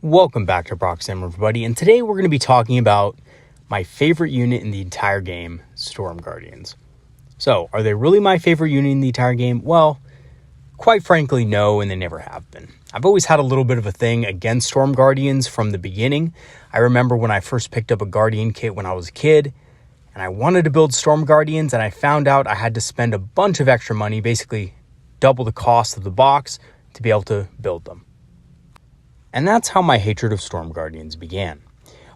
Welcome back to Proxy, everybody, and today we're going to be talking about my favorite unit in the entire game, Storm Guardians. So, are they really my favorite unit in the entire game? Well, quite frankly, no, and they never have been. I've always had a little bit of a thing against Storm Guardians from the beginning. I remember when I first picked up a Guardian kit when I was a kid, and I wanted to build Storm Guardians, and I found out I had to spend a bunch of extra money, basically double the cost of the box, to be able to build them. And that's how my hatred of Storm Guardians began.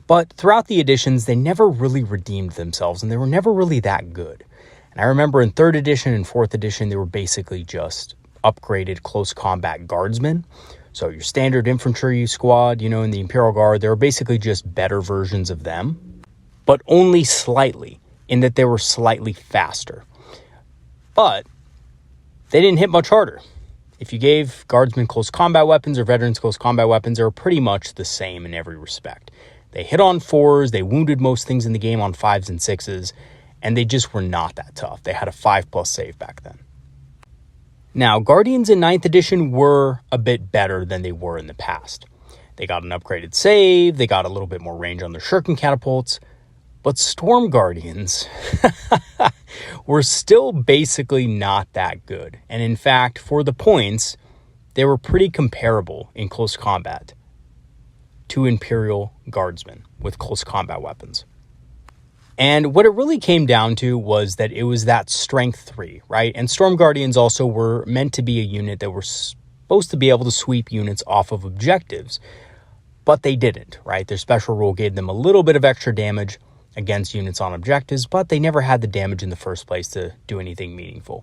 But throughout the editions, they never really redeemed themselves, and they were never really that good. And I remember in 3rd edition and 4th edition, they were basically just upgraded close combat guardsmen. So your standard infantry squad, in the Imperial Guard, they were basically just better versions of them, but only slightly, in that they were slightly faster. But they didn't hit much harder. If you gave guardsmen close combat weapons or veterans close combat weapons, they were pretty much the same in every respect. They hit on 4s, they wounded most things in the game on 5s and 6s, and they just were not that tough. They had a 5+ save back then. Now, Guardians in 9th edition were a bit better than they were in the past. They got an upgraded save, they got a little bit more range on their shuriken catapults, but Storm Guardians were still basically not that good. And in fact, for the points, they were pretty comparable in close combat to Imperial Guardsmen with close combat weapons. And what it really came down to was that it was that strength 3, right? And Storm Guardians also were meant to be a unit that were supposed to be able to sweep units off of objectives, but they didn't, right? Their special rule gave them a little bit of extra damage against units on objectives, but they never had the damage in the first place to do anything meaningful.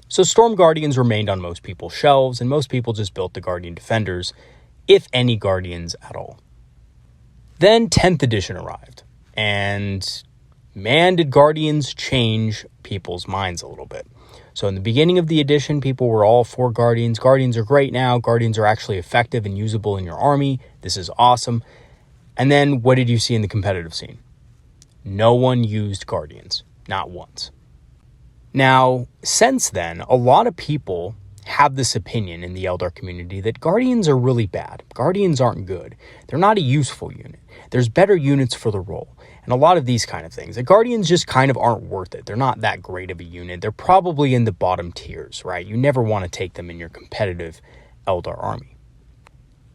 So Storm Guardians remained on most people's shelves, and most people just built the Guardian Defenders, if any Guardians at all. Then 10th edition arrived, and man, did Guardians change people's minds a little bit. So in the beginning of the edition, people were all for Guardians. Guardians are great now. Guardians are actually effective and usable in your army. This is awesome. And then what did you see in the competitive scene? No one used Guardians, not once. Now, since then, a lot of people have this opinion in the Eldar community that Guardians are really bad. Guardians aren't good. They're not a useful unit. There's better units for the role. And a lot of these kind of things. The Guardians just kind of aren't worth it. They're not that great of a unit. They're probably in the bottom tiers, right? You never want to take them in your competitive Eldar army.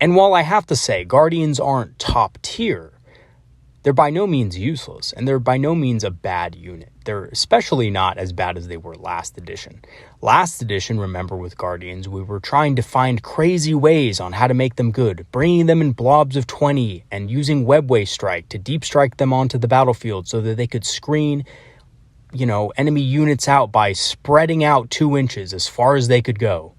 And while I have to say, Guardians aren't top tier, they're by no means useless, and they're by no means a bad unit. They're especially not as bad as they were last edition. Last edition, remember, with Guardians, we were trying to find crazy ways on how to make them good, bringing them in blobs of 20 and using webway strike to deep strike them onto the battlefield so that they could screen, enemy units out by spreading out 2 inches as far as they could go.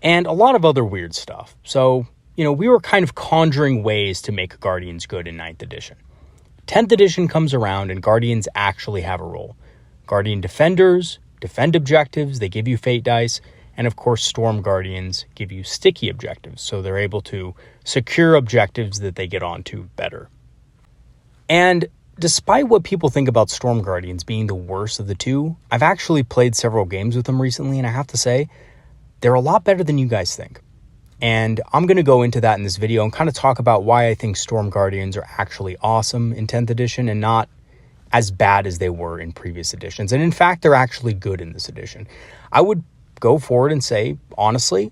And a lot of other weird stuff. So, we were kind of conjuring ways to make Guardians good in 9th edition. 10th edition comes around and Guardians actually have a role. Guardian Defenders defend objectives, they give you fate dice, and of course Storm Guardians give you sticky objectives, so they're able to secure objectives that they get onto better. And despite what people think about Storm Guardians being the worst of the two, I've actually played several games with them recently, and I have to say, they're a lot better than you guys think. And I'm going to go into that in this video and kind of talk about why I think Storm Guardians are actually awesome in 10th edition and not as bad as they were in previous editions. And in fact, they're actually good in this edition. I would go forward and say, honestly,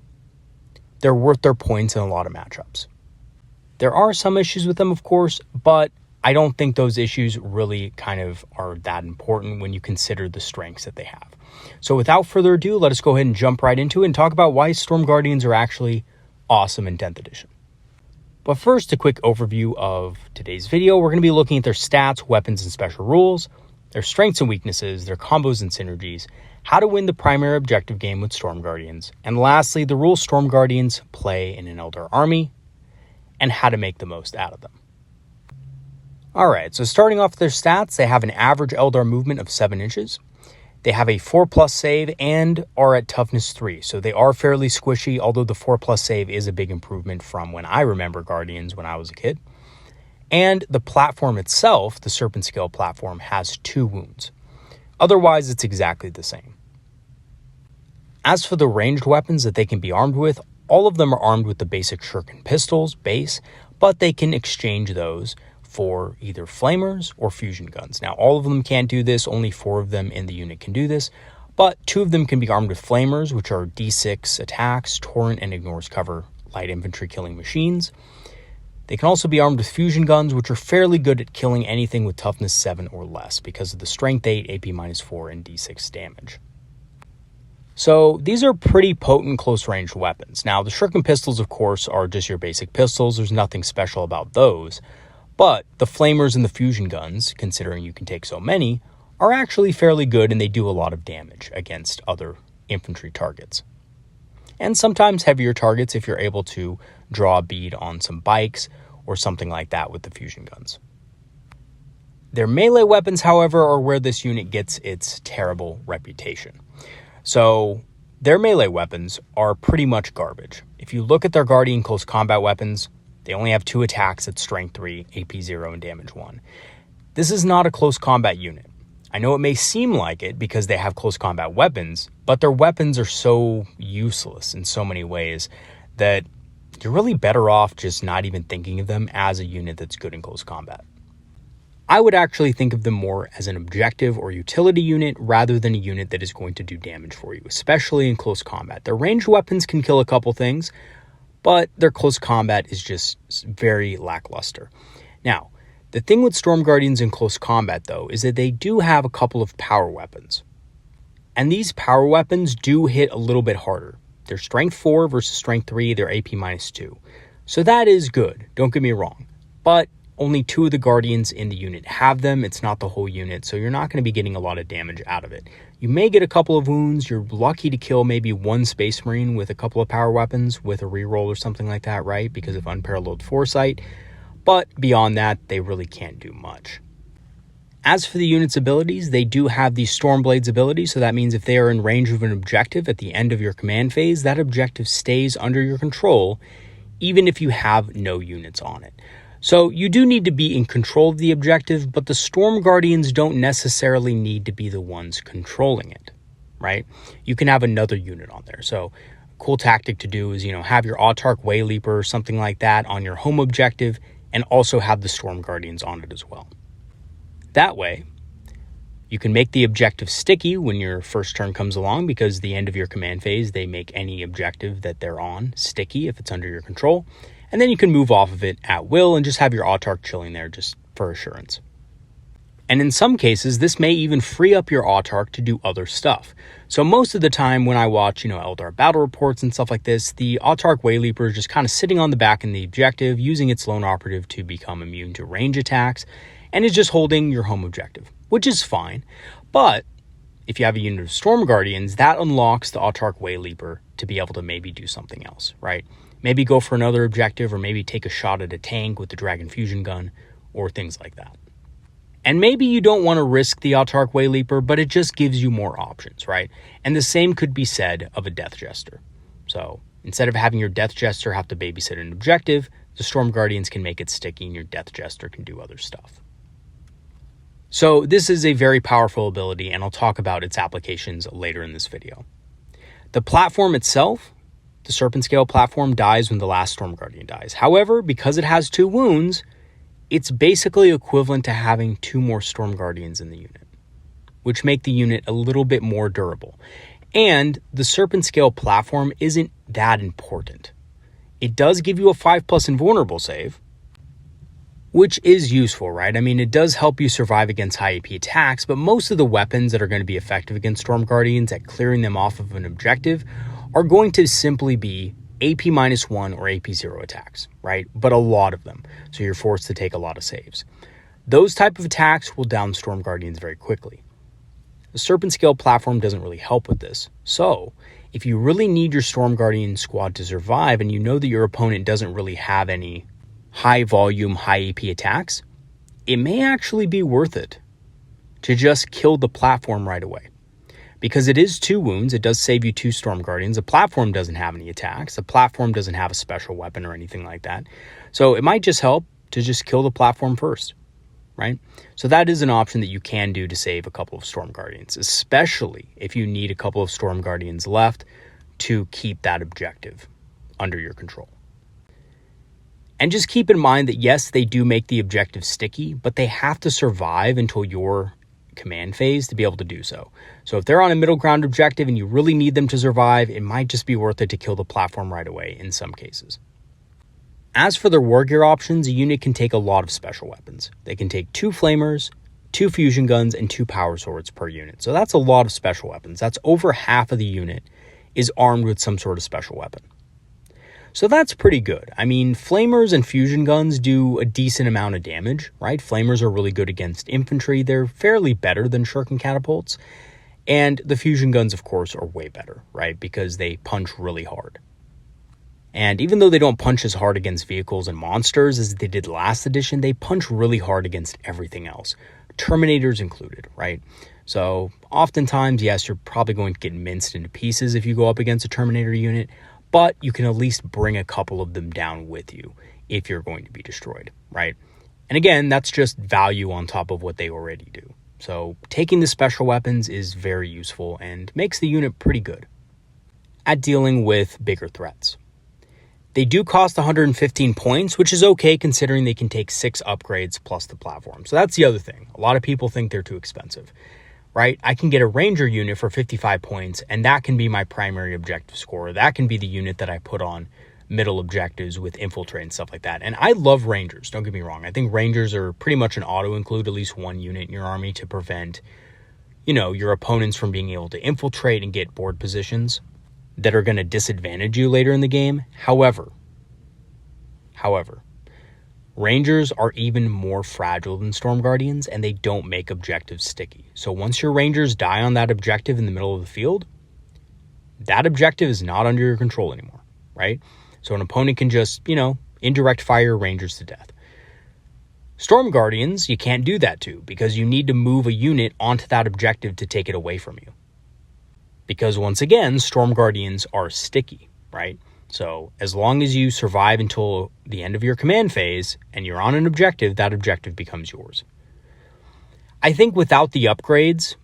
they're worth their points in a lot of matchups. There are some issues with them, of course, but I don't think those issues really kind of are that important when you consider the strengths that they have. So without further ado, let us go ahead and jump right into it and talk about why Storm Guardians are actually awesome in 10th edition. But first, a quick overview of today's video. We're going to be looking at their stats, weapons, and special rules, their strengths and weaknesses, their combos and synergies, how to win the primary objective game with Storm Guardians, and lastly, the roles Storm Guardians play in an Eldar army, and how to make the most out of them. Alright, so starting off with their stats, they have an average Eldar movement of 7 inches. They have a 4+ save and are at toughness 3, so they are fairly squishy, although the 4+ save is a big improvement from when I remember Guardians when I was a kid. And the platform itself, the Serpent Scale platform, has 2 wounds. Otherwise, it's exactly the same. As for the ranged weapons that they can be armed with, all of them are armed with the basic shuriken pistols base, but they can exchange those for either flamers or fusion guns. Now, all of them can't do this, only 4 of them in the unit can do this, but 2 of them can be armed with flamers, which are D6 attacks, torrent, and ignores cover light infantry killing machines. They can also be armed with fusion guns, which are fairly good at killing anything with toughness 7 or less because of the strength 8, AP -4, and D6 damage. So these are pretty potent close-range weapons. Now, the shuriken pistols, of course, are just your basic pistols. There's nothing special about those. But the flamers and the fusion guns, considering you can take so many, are actually fairly good, and they do a lot of damage against other infantry targets. And sometimes heavier targets if you're able to draw a bead on some bikes or something like that with the fusion guns. Their melee weapons, however, are where this unit gets its terrible reputation. So their melee weapons are pretty much garbage. If you look at their Guardian close combat weapons, they only have 2 attacks at strength 3, AP 0, and damage 1. This is not a close combat unit. I know it may seem like it because they have close combat weapons, but their weapons are so useless in so many ways that you're really better off just not even thinking of them as a unit that's good in close combat. I would actually think of them more as an objective or utility unit rather than a unit that is going to do damage for you, especially in close combat. Their ranged weapons can kill a couple things, but their close combat is just very lackluster. Now, the thing with Storm Guardians in close combat, though, is that they do have a couple of power weapons. And these power weapons do hit a little bit harder. They're strength 4 versus strength 3, they're AP -2. So that is good, don't get me wrong. But only 2 of the Guardians in the unit have them. It's not the whole unit, so you're not going to be getting a lot of damage out of it. You may get a couple of wounds. You're lucky to kill maybe 1 Space Marine with a couple of power weapons with a reroll or something like that, right? Because of unparalleled foresight. But beyond that, they really can't do much. As for the unit's abilities, they do have the Stormblades ability, so that means if they are in range of an objective at the end of your command phase, that objective stays under your control, even if you have no units on it. So you do need to be in control of the objective, but the Storm Guardians don't necessarily need to be the ones controlling it, right? You can have another unit on there. So a cool tactic to do is, have your Autarch Wayleaper or something like that on your home objective and also have the Storm Guardians on it as well. That way, you can make the objective sticky when your first turn comes along because the end of your command phase, they make any objective that they're on sticky if it's under your control. And then you can move off of it at will and just have your Autarch chilling there just for assurance. And in some cases, this may even free up your Autarch to do other stuff. So most of the time when I watch, Eldar battle reports and stuff like this, the Autarch Wayleaper is just kind of sitting on the back in the objective, using its lone operative to become immune to range attacks, and is just holding your home objective, which is fine. But if you have a unit of Storm Guardians, that unlocks the Autarch Wayleaper to be able to maybe do something else, right? Maybe go for another objective, or maybe take a shot at a tank with the Dragon Fusion Gun, or things like that. And maybe you don't want to risk the Autarch Wayleaper, but it just gives you more options, right? And the same could be said of a Death Jester. So instead of having your Death Jester have to babysit an objective, the Storm Guardians can make it sticky and your Death Jester can do other stuff. So this is a very powerful ability, and I'll talk about its applications later in this video. The platform itself, the Serpent Scale platform, dies when the last Storm Guardian dies. However, because it has 2 wounds, it's basically equivalent to having 2 more Storm Guardians in the unit, which make the unit a little bit more durable. And the Serpent Scale platform isn't that important. It does give you a 5+ invulnerable save, which is useful, right? I mean, it does help you survive against high AP attacks, but most of the weapons that are going to be effective against Storm Guardians at clearing them off of an objective are going to simply be AP -1 or AP 0 attacks, right? But a lot of them. So you're forced to take a lot of saves. Those type of attacks will down Storm Guardians very quickly. The Serpent Scale platform doesn't really help with this. So if you really need your Storm Guardian squad to survive and you know that your opponent doesn't really have any high volume, high AP attacks, it may actually be worth it to just kill the platform right away. Because it is 2 wounds, it does save you 2 Storm Guardians. The platform doesn't have any attacks. The platform doesn't have a special weapon or anything like that. So it might just help to just kill the platform first, right? So that is an option that you can do to save a couple of Storm Guardians, especially if you need a couple of Storm Guardians left to keep that objective under your control. And just keep in mind that yes, they do make the objective sticky, but they have to survive until your command phase to be able to do so. So if they're on a middle ground objective and you really need them to survive, it might just be worth it to kill the platform right away in some cases. As for their war gear options, a unit can take a lot of special weapons. They can take 2 flamers, 2 fusion guns, and 2 power swords per unit. So that's a lot of special weapons. That's over half of the unit is armed with some sort of special weapon. So that's pretty good. I mean, flamers and fusion guns do a decent amount of damage, right? Flamers are really good against infantry. They're fairly better than shuriken catapults. And the fusion guns, of course, are way better, right? Because they punch really hard. And even though they don't punch as hard against vehicles and monsters as they did last edition, they punch really hard against everything else. Terminators included, right? So oftentimes, yes, you're probably going to get minced into pieces if you go up against a Terminator unit, but you can at least bring a couple of them down with you if you're going to be destroyed, right? And again, that's just value on top of what they already do. So taking the special weapons is very useful and makes the unit pretty good at dealing with bigger threats. They do cost 115 points, which is okay considering they can take 6 upgrades plus the platform. So that's the other thing. A lot of people think they're too expensive, right? I can get a ranger unit for 55 points, and that can be my primary objective score. That can be the unit that I put on middle objectives with infiltrate and stuff like that. And I love rangers, don't get me wrong. I think rangers are pretty much an auto-include at least one unit in your army to prevent, your opponents from being able to infiltrate and get board positions that are going to disadvantage you later in the game. However, rangers are even more fragile than storm guardians, and they don't make objectives sticky. So once your rangers die on that objective in the middle of the field, that objective is not under your control anymore, right? So an opponent can just, indirect fire your rangers to death. Storm guardians, you can't do that to, because you need to move a unit onto that objective to take it away from you. Because once again, storm guardians are sticky, right? So as long as you survive until the end of your command phase and you're on an objective, that objective becomes yours. I think without the upgrades,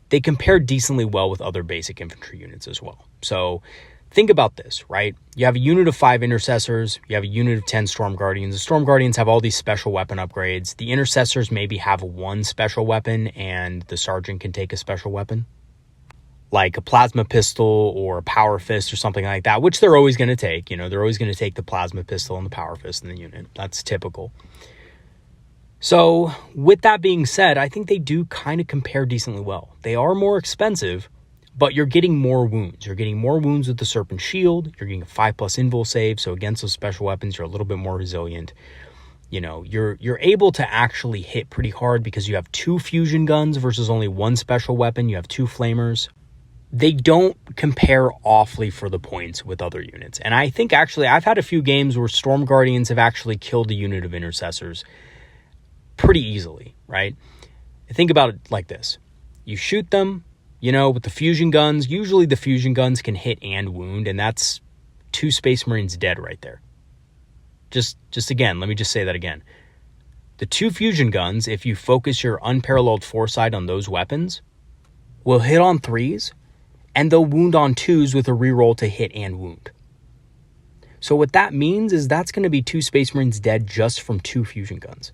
they compare decently well with other basic infantry units as well. So think about this, right? You have a unit of 5 intercessors, you have a unit of 10 storm guardians. The storm guardians have all these special weapon upgrades. The intercessors maybe have 1 special weapon and the sergeant can take a special weapon, like a plasma pistol or a power fist or something like that, which they're always going to take. They're always going to take the plasma pistol and the power fist in the unit. That's typical. So with that being said, I think they do kind of compare decently well. They are more expensive, but you're getting more wounds. You're getting more wounds with the Serpent Shield. You're getting a 5+ invul save. So against those special weapons, you're a little bit more resilient. You're able to actually hit pretty hard because you have 2 fusion guns versus only 1 special weapon. You have 2 flamers. They don't compare awfully for the points with other units. And I think actually I've had a few games where Storm Guardians have actually killed a unit of intercessors pretty easily, right? Think about it like this. You shoot them, with the fusion guns. Usually the fusion guns can hit and wound, and that's 2 Space Marines dead right there. Just again, let me just say that again. The 2 fusion guns, if you focus your unparalleled foresight on those weapons, will hit on 3s, and they'll wound on 2s with a reroll to hit and wound. So what that means is that's going to be 2 Space Marines dead just from 2 fusion guns.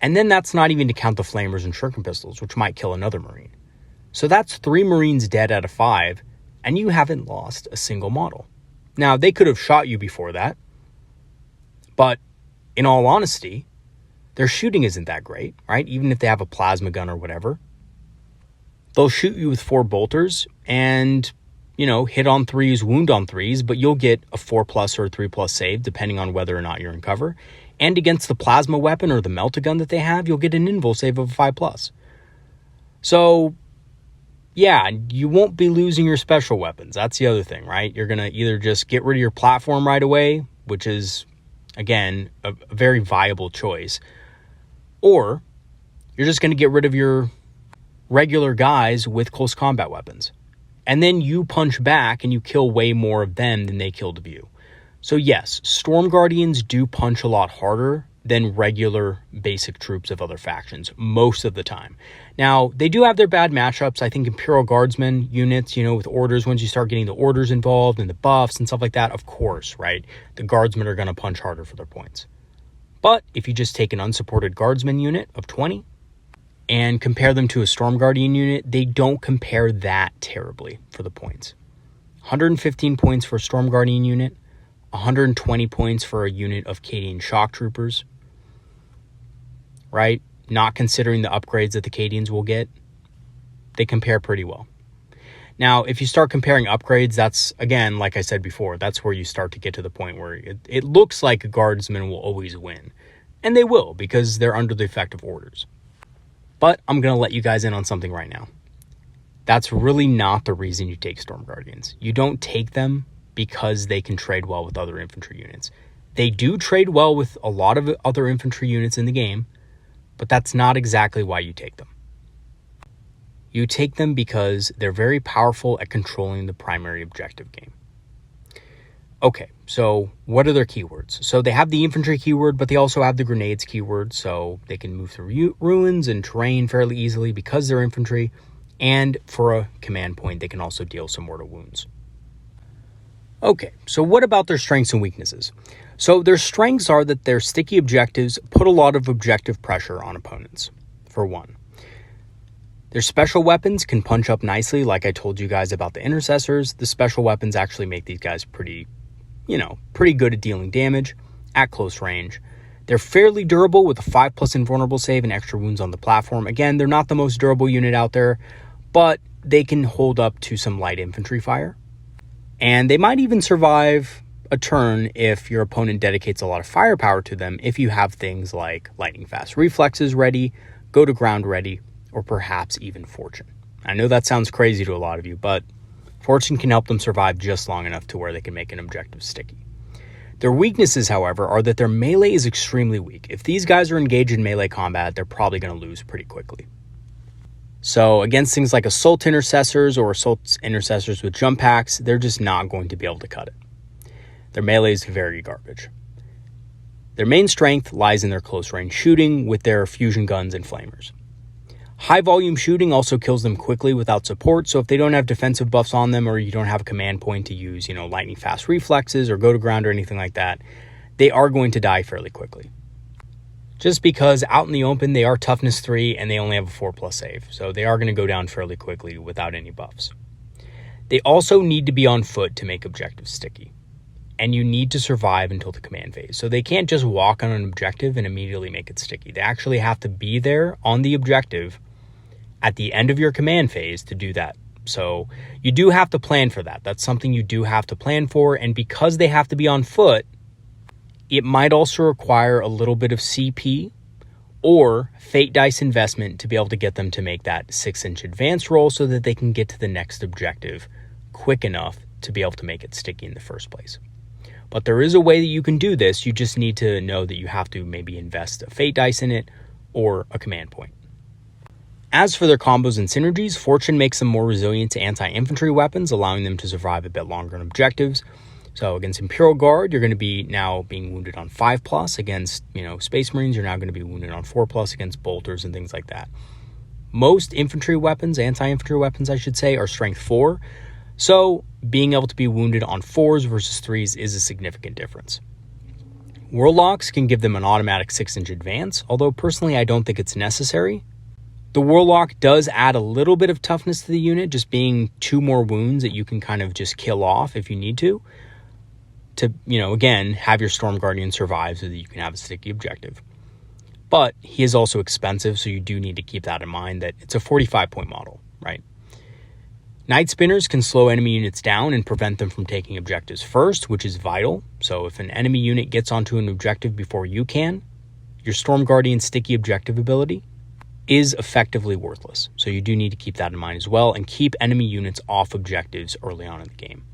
And then that's not even to count the flamers and shuriken pistols, which might kill another Marine. So that's 3 Marines dead out of 5, and you haven't lost a single model. Now, they could have shot you before that, but in all honesty, their shooting isn't that great, right? Even if they have a plasma gun or whatever. They'll shoot you with 4 bolters and, hit on 3s, wound on 3s, but you'll get a 4+ or a 3+ save depending on whether or not you're in cover. And against the plasma weapon or the melta-gun that they have, you'll get an invul save of a 5+. So, yeah, you won't be losing your special weapons. That's the other thing, right? You're going to either just get rid of your platform right away, which is, again, a very viable choice, or you're just going to get rid of your regular guys with close combat weapons. And then you punch back and you kill way more of them than they killed of you. So yes, Storm Guardians do punch a lot harder than regular basic troops of other factions most of the time. Now, they do have their bad matchups. I think Imperial Guardsmen units, with orders, once you start getting the orders involved and the buffs and stuff like that, of course, right? The Guardsmen are going to punch harder for their points. But if you just take an unsupported guardsman unit of 20 and compare them to a Storm Guardian unit, they don't compare that terribly for the points. 115 points for a Storm Guardian unit, 120 points for a unit of Cadian Shock Troopers, right? Not considering the upgrades that the Cadians will get, they compare pretty well. Now, if you start comparing upgrades, that's, again, like I said before, that's where you start to get to the point where it looks like a guardsman will always win. And they will, because they're under the effective orders. But I'm going to let you guys in on something right now. That's really not the reason you take Storm Guardians. You don't take them because they can trade well with other infantry units. They do trade well with a lot of other infantry units in the game, but that's not exactly why you take them. You take them because they're very powerful at controlling the primary objective game. Okay, so what are their keywords? So they have the infantry keyword, but they also have the grenades keyword, so they can move through ruins and terrain fairly easily because they're infantry, and for a command point, they can also deal some mortal wounds. Okay, so what about their strengths and weaknesses? So their strengths are that their sticky objectives put a lot of objective pressure on opponents, for one. Their special weapons can punch up nicely, like I told you guys about the intercessors. The special weapons actually make these guys pretty good at dealing damage at close range. They're fairly durable with a 5+ invulnerable save and extra wounds on the platform. Again, they're not the most durable unit out there, but they can hold up to some light infantry fire. And they might even survive a turn if your opponent dedicates a lot of firepower to them, if you have things like lightning fast reflexes ready, go to ground ready, or perhaps even fortune. I know that sounds crazy to a lot of you, but fortune can help them survive just long enough to where they can make an objective sticky. Their weaknesses, however, are that their melee is extremely weak. If these guys are engaged in melee combat, they're probably going to lose pretty quickly. So against things like assault intercessors or assault intercessors with jump packs, they're just not going to be able to cut it. Their melee is very garbage. Their main strength lies in their close range shooting with their fusion guns and flamers. High volume shooting also kills them quickly without support, so if they don't have defensive buffs on them or you don't have a command point to use, lightning fast reflexes or go to ground or anything like that, they are going to die fairly quickly. Just because out in the open they are toughness 3 and they only have a 4+ save, so they are going to go down fairly quickly without any buffs. They also need to be on foot to make objectives sticky, and you need to survive until the command phase. So they can't just walk on an objective and immediately make it sticky. They actually have to be there on the objective at the end of your command phase to do that. So you do have to plan for that. That's something you do have to plan for. And because they have to be on foot, it might also require a little bit of CP or fate dice investment to be able to get them to make that 6-inch advance roll so that they can get to the next objective quick enough to be able to make it sticky in the first place. But there is a way that you can do this. You just need to know that you have to maybe invest a fate dice in it or a command point. As for their combos and synergies, Fortune makes them more resilient to anti-infantry weapons, allowing them to survive a bit longer on objectives. So against Imperial Guard, you're going to be now being wounded on 5+. Against, Space Marines, you're now going to be wounded on 4+, against bolters and things like that. Most infantry weapons, anti-infantry weapons, I should say, are strength 4. So being able to be wounded on 4s versus 3s is a significant difference. Warlocks can give them an automatic 6-inch advance, although personally I don't think it's necessary. The Warlock does add a little bit of toughness to the unit, just being 2 more wounds that you can kind of just kill off if you need to, again, have your Storm Guardian survive so that you can have a sticky objective. But he is also expensive, so you do need to keep that in mind that it's a 45-point model, right? Night Spinners can slow enemy units down and prevent them from taking objectives first, which is vital. So if an enemy unit gets onto an objective before you can, your Storm Guardian sticky objective ability is effectively worthless. So you do need to keep that in mind as well and keep enemy units off objectives early on in the game.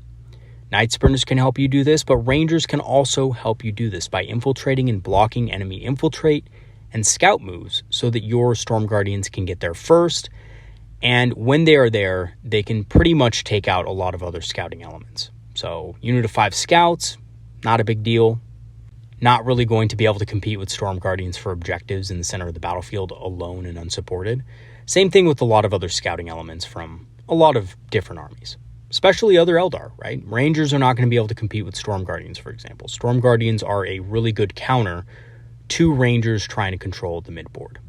Night Sprinters can help you do this, but Rangers can also help you do this by infiltrating and blocking enemy infiltrate and scout moves so that your Storm Guardians can get there first. And when they are there, they can pretty much take out a lot of other scouting elements. So unit of 5 scouts, not a big deal. Not really going to be able to compete with Storm Guardians for objectives in the center of the battlefield alone and unsupported. Same thing with a lot of other scouting elements from a lot of different armies, especially other Eldar, right? Rangers are not going to be able to compete with Storm Guardians, for example. Storm Guardians are a really good counter 2 Rangers trying to control the midboard.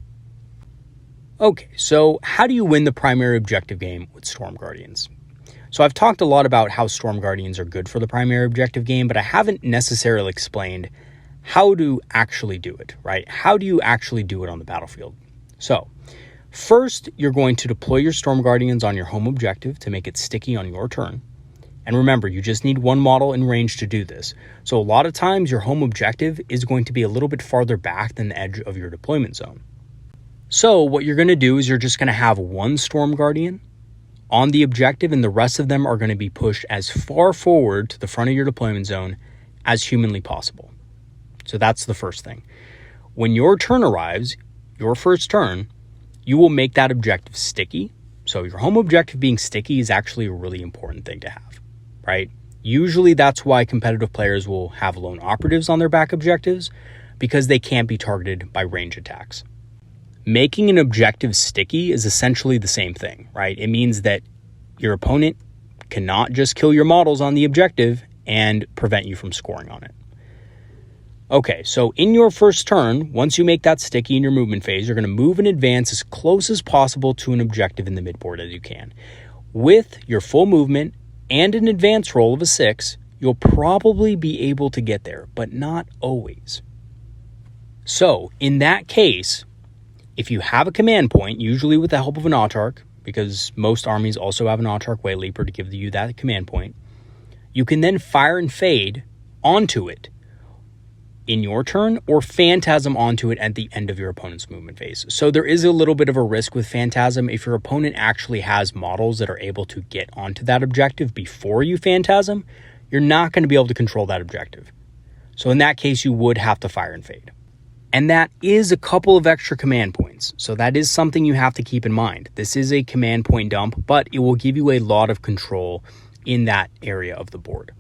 Okay, so how do you win the primary objective game with Storm Guardians? So I've talked a lot about how Storm Guardians are good for the primary objective game, but I haven't necessarily explained how to actually do it, right? How do you actually do it on the battlefield? So first, you're going to deploy your Storm Guardians on your home objective to make it sticky on your turn. And remember, you just need 1 model in range to do this. So a lot of times your home objective is going to be a little bit farther back than the edge of your deployment zone. So what you're going to do is you're just going to have 1 Storm Guardian on the objective, and the rest of them are going to be pushed as far forward to the front of your deployment zone as humanly possible. So that's the first thing. When your turn arrives, your first turn, you will make that objective sticky. So your home objective being sticky is actually a really important thing to have, right? Usually that's why competitive players will have lone operatives on their back objectives, because they can't be targeted by range attacks. Making an objective sticky is essentially the same thing, right? It means that your opponent cannot just kill your models on the objective and prevent you from scoring on it. Okay, so in your first turn, once you make that sticky in your movement phase, you're going to move and advance as close as possible to an objective in the midboard as you can. With your full movement and an advance roll of a 6, you'll probably be able to get there, but not always. So in that case, if you have a command point, usually with the help of an autarch, because most armies also have an autarch way leaper to give you that command point, you can then fire and fade onto it in your turn, or phantasm onto it at the end of your opponent's movement phase. So there is a little bit of a risk with phantasm. If your opponent actually has models that are able to get onto that objective before you phantasm, you're not going to be able to control that objective. So in that case, you would have to fire and fade. And that is a couple of extra command points. So that is something you have to keep in mind. This is a command point dump, but it will give you a lot of control in that area of the board.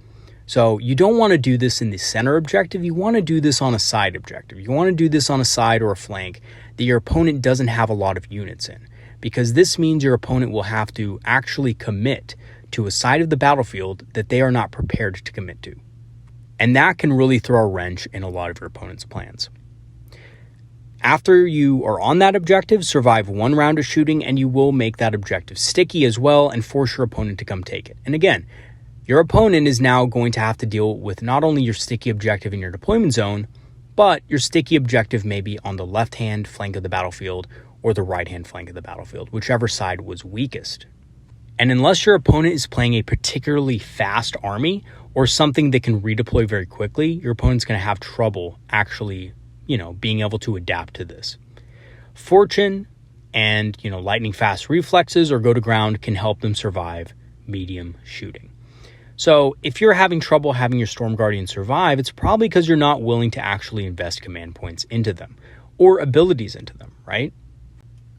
So you don't want to do this in the center objective. You want to do this on a side objective. You want to do this on a side or a flank that your opponent doesn't have a lot of units in, because this means your opponent will have to actually commit to a side of the battlefield that they are not prepared to commit to. And that can really throw a wrench in a lot of your opponent's plans. After you are on that objective, survive 1 round of shooting, and you will make that objective sticky as well and force your opponent to come take it. And again, your opponent is now going to have to deal with not only your sticky objective in your deployment zone, but your sticky objective may be on the left-hand flank of the battlefield or the right-hand flank of the battlefield, whichever side was weakest. And unless your opponent is playing a particularly fast army or something that can redeploy very quickly, your opponent's going to have trouble actually, being able to adapt to this. Fortune and, lightning fast reflexes or go to ground can help them survive medium shooting. So if you're having trouble having your Storm Guardian survive, it's probably because you're not willing to actually invest command points into them or abilities into them, right?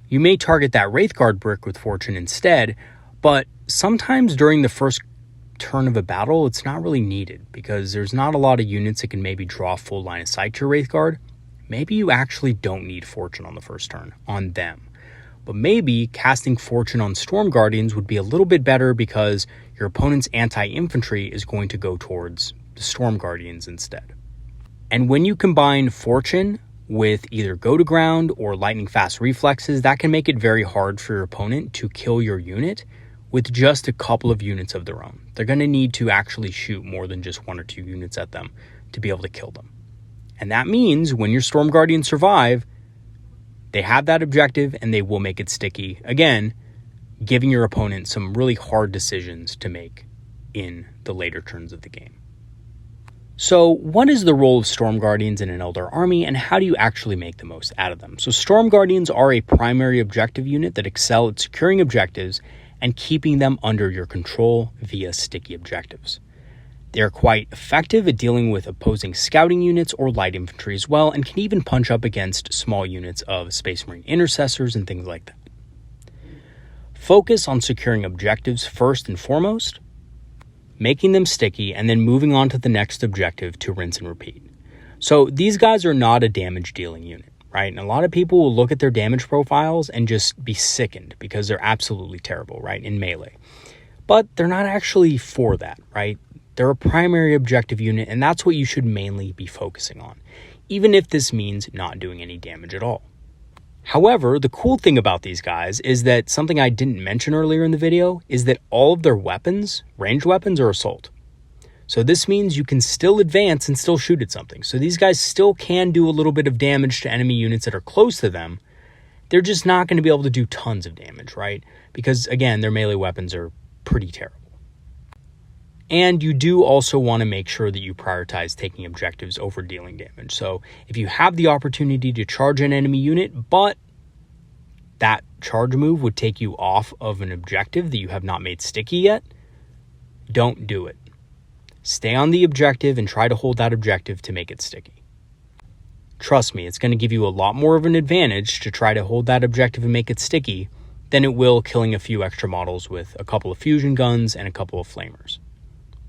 You may target that Wraithguard brick with Fortune instead, but sometimes during the first turn of a battle, it's not really needed because there's not a lot of units that can maybe draw full line of sight to your Wraithguard. Maybe you actually don't need Fortune on the first turn on them. But maybe casting Fortune on Storm Guardians would be a little bit better because your opponent's anti-infantry is going to go towards the Storm Guardians instead. And when you combine Fortune with either go to ground or lightning fast reflexes, that can make it very hard for your opponent to kill your unit with just a couple of units of their own. They're going to need to actually shoot more than just 1 or 2 units at them to be able to kill them. And that means when your Storm Guardians survive, they have that objective and they will make it sticky. Again, giving your opponent some really hard decisions to make in the later turns of the game. So what is the role of Storm Guardians in an Eldar army, and how do you actually make the most out of them? So Storm Guardians are a primary objective unit that excel at securing objectives and keeping them under your control via sticky objectives. They are quite effective at dealing with opposing scouting units or light infantry as well, and can even punch up against small units of Space Marine intercessors and things like that. Focus on securing objectives first and foremost, making them sticky, and then moving on to the next objective to rinse and repeat. So these guys are not a damage dealing unit, right? And a lot of people will look at their damage profiles and just be sickened because they're absolutely terrible, right, in melee. But they're not actually for that, right? They're a primary objective unit, and that's what you should mainly be focusing on. even if this means not doing any damage at all. However, the cool thing about these guys is that something I didn't mention earlier in the video is that all of their weapons, ranged weapons, are assault. So this means you can still advance and still shoot at something. So these guys still can do a little bit of damage to enemy units that are close to them. They're just not going to be able to do tons of damage, right? Because again, their melee weapons are pretty terrible. And you do also want to make sure that you prioritize taking objectives over dealing damage. So if you have the opportunity to charge an enemy unit, but that charge move would take you off of an objective that you have not made sticky yet, don't do it. Stay on the objective and try to hold that objective to make it sticky. Trust me, it's going to give you a lot more of an advantage to try to hold that objective and make it sticky than it will killing a few extra models with a couple of fusion guns and a couple of flamers.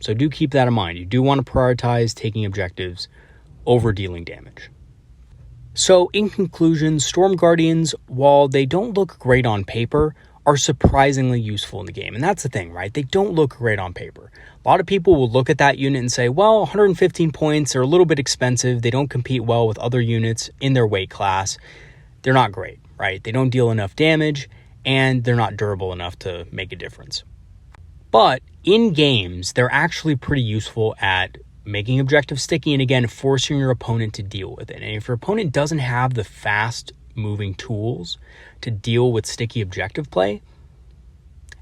So do keep that in mind. You do want to prioritize taking objectives over dealing damage. So in conclusion, Storm Guardians, while they don't look great on paper, are surprisingly useful in the game. And that's the thing, right? They don't look great on paper. A lot of people will look at that unit and say, well, 115 points, they're a little bit expensive. They don't compete well with other units in their weight class. They're not great, right? They don't deal enough damage, and they're not durable enough to make a difference. But in games, they're actually pretty useful at making objectives sticky and, again, forcing your opponent to deal with it. And if your opponent doesn't have the fast-moving tools to deal with sticky objective play,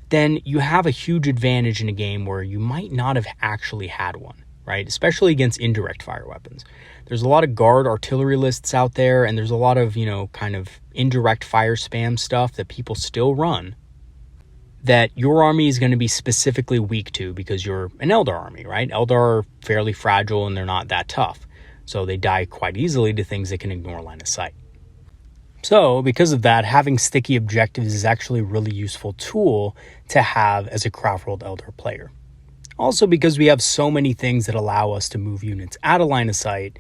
then you have a huge advantage in a game where you might not have actually had one, right? Especially against indirect fire weapons. There's a lot of guard artillery lists out there, and there's a lot of, kind of indirect fire spam stuff that people still run that your army is going to be specifically weak to because you're an Eldar army, right? Eldar are fairly fragile and they're not that tough. So they die quite easily to things that can ignore line of sight. So because of that, having sticky objectives is actually a really useful tool to have as a craft-rolled Eldar player. Also because we have so many things that allow us to move units out of line of sight,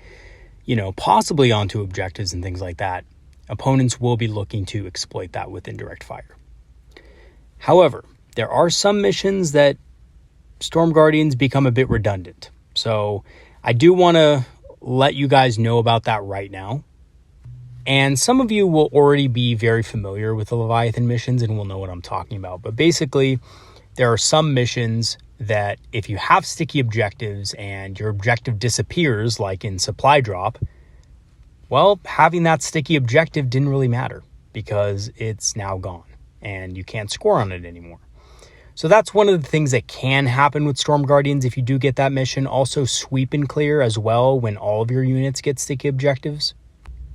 possibly onto objectives and things like that. Opponents will be looking to exploit that with indirect fire. However, there are some missions that Storm Guardians become a bit redundant. So I do want to let you guys know about that right now. And some of you will already be very familiar with the Leviathan missions and will know what I'm talking about. But basically, there are some missions that if you have sticky objectives and your objective disappears, like in Supply Drop, well, having that sticky objective didn't really matter because it's now gone and you can't score on it anymore. So that's one of the things that can happen with Storm Guardians if you do get that mission. Also, sweep and clear as well when all of your units get sticky objectives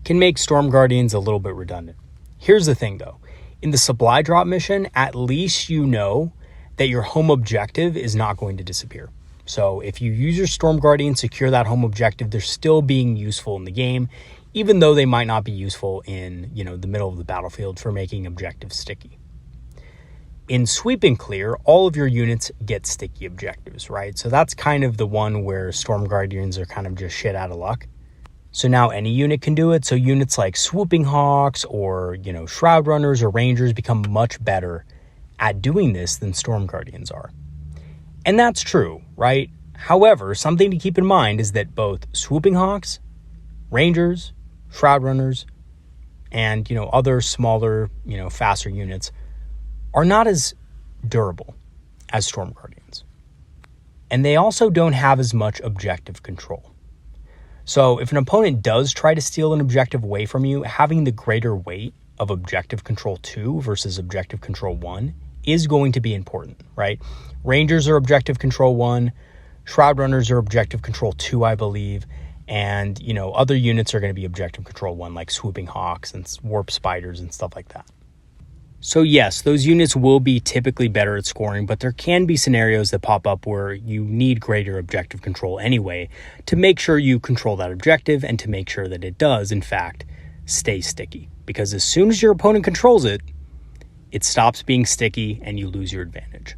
can make Storm Guardians a little bit redundant. Here's the thing though. In the Supply Drop mission, at least you know that your home objective is not going to disappear. So if you use your Storm Guardian, secure that home objective, they're still being useful in the game, even though they might not be useful in, the middle of the battlefield for making objectives sticky. In Sweep and Clear, all of your units get sticky objectives, right? So that's kind of the one where Storm Guardians are kind of just shit out of luck. So now any unit can do it. So units like Swooping Hawks or, Shroud Runners or Rangers become much better at doing this than Storm Guardians are. And that's true, right? However, something to keep in mind is that both Swooping Hawks, Rangers, Shroud Runners, and, other smaller, faster units are not as durable as Storm Guardians. And they also don't have as much objective control. So if an opponent does try to steal an objective away from you, having the greater weight of objective control 2 versus objective control 1 is going to be important, right? Rangers are objective control 1, Shroud Runners are objective control 2, I believe, and, other units are going to be objective control 1, like Swooping Hawks and Warp Spiders and stuff like that. So yes, those units will be typically better at scoring, but there can be scenarios that pop up where you need greater objective control anyway to make sure you control that objective and to make sure that it does, in fact, stay sticky. Because as soon as your opponent controls it, it stops being sticky and you lose your advantage.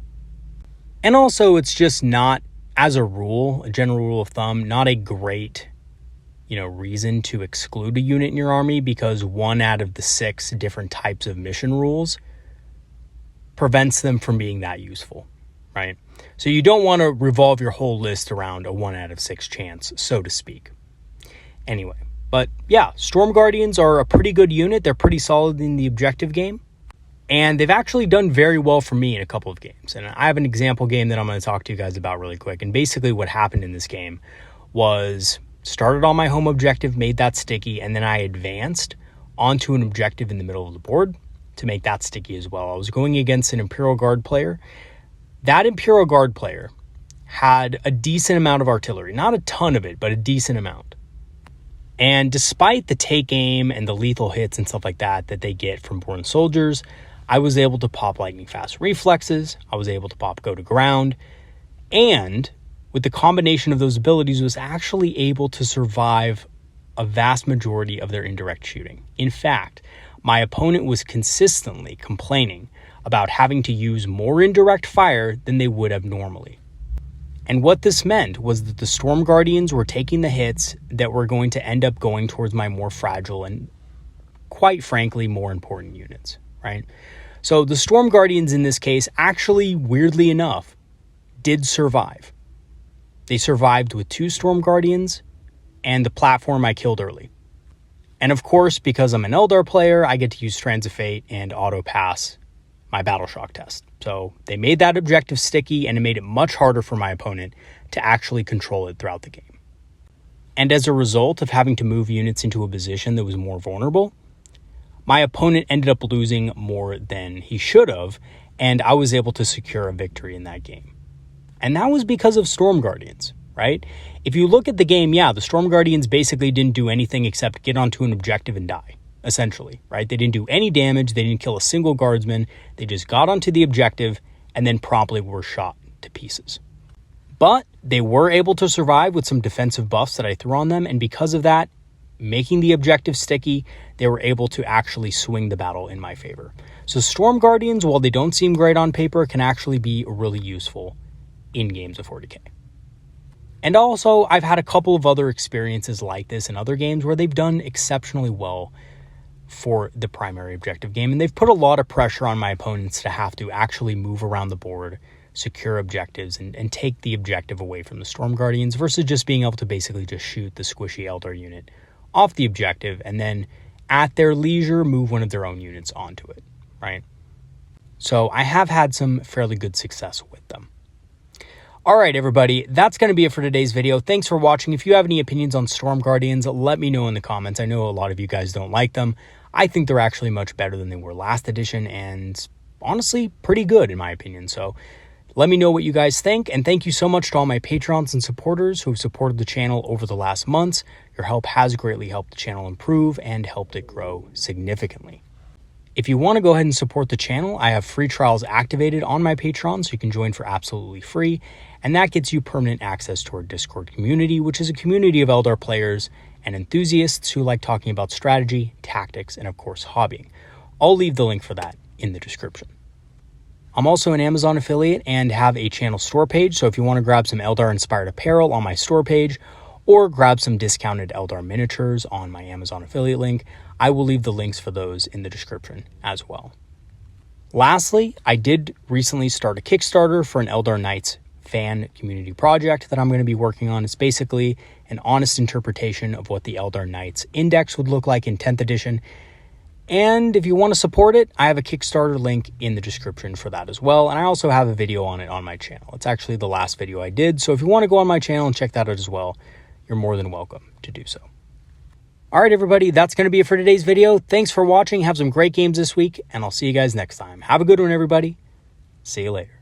And also, it's just not, as a rule, a general rule of thumb, not a great reason to exclude a unit in your army because 1 out of the 6 different types of mission rules prevents them from being that useful, right? So you don't want to revolve your whole list around a 1 out of 6 chance, so to speak. Anyway, But yeah, Storm Guardians are a pretty good unit. They're pretty solid in the objective game. And they've actually done very well for me in a couple of games. And I have an example game that I'm going to talk to you guys about really quick. And basically what happened in this game was started on my home objective, made that sticky, and then I advanced onto an objective in the middle of the board to make that sticky as well. I was going against an Imperial Guard player. That Imperial Guard player had a decent amount of artillery. Not a ton of it, but a decent amount. And despite the take aim and the lethal hits and stuff like that they get from Born Soldiers, I was able to pop lightning fast reflexes. I was able to pop go to ground. And with the combination of those abilities, was actually able to survive a vast majority of their indirect shooting. In fact, my opponent was consistently complaining about having to use more indirect fire than they would have normally. And what this meant was that the Storm Guardians were taking the hits that were going to end up going towards my more fragile and, quite frankly, more important units, right? So the Storm Guardians in this case actually, weirdly enough, did survive. They survived with 2 Storm Guardians and the platform I killed early. And of course, because I'm an Eldar player, I get to use Strands of Fate and auto pass my Battle Shock test. So they made that objective sticky, and it made it much harder for my opponent to actually control it throughout the game. And as a result of having to move units into a position that was more vulnerable, my opponent ended up losing more than he should have, and I was able to secure a victory in that game. And that was because of Storm Guardians, right? If you look at the game, yeah, the Storm Guardians basically didn't do anything except get onto an objective and die. Essentially, right? They didn't do any damage. They didn't kill a single guardsman. They just got onto the objective and then promptly were shot to pieces. But they were able to survive with some defensive buffs that I threw on them. And because of that, making the objective sticky, they were able to actually swing the battle in my favor. So Storm Guardians, while they don't seem great on paper, can actually be really useful in games of 40k. And also, I've had a couple of other experiences like this in other games where they've done exceptionally well for the primary objective game, and they've put a lot of pressure on my opponents to have to actually move around the board, secure objectives, and take the objective away from the Storm Guardians versus just being able to basically just shoot the squishy Eldar unit off the objective and then at their leisure move one of their own units onto it, right? So I have had some fairly good success with them. All right, everybody, that's going to be it for today's video. Thanks for watching. If you have any opinions on Storm Guardians, let me know in the comments. I know a lot of you guys don't like them. I think they're actually much better than they were last edition and honestly pretty good in my opinion. So let me know what you guys think. And thank you so much to all my patrons and supporters who have supported the channel over the last months. Your help has greatly helped the channel improve and helped it grow significantly. If you want to go ahead and support the channel, I have free trials activated on my Patreon, so you can join for absolutely free. And that gets you permanent access to our Discord community, which is a community of Eldar players and enthusiasts who like talking about strategy, tactics, and of course, hobbying. I'll leave the link for that in the description. I'm also an Amazon affiliate and have a channel store page, so if you want to grab some Eldar-inspired apparel on my store page, or grab some discounted Eldar miniatures on my Amazon affiliate link, I will leave the links for those in the description as well. Lastly, I did recently start a Kickstarter for an Eldar Knights fan community project that I'm going to be working on. It's basically an honest interpretation of what the Eldar Knights Index would look like in 10th edition. And if you want to support it, I have a Kickstarter link in the description for that as well. And I also have a video on it on my channel. It's actually the last video I did. So if you want to go on my channel and check that out as well, you're more than welcome to do so. All right, everybody, that's going to be it for today's video. Thanks for watching. Have some great games this week, and I'll see you guys next time. Have a good one, everybody. See you later.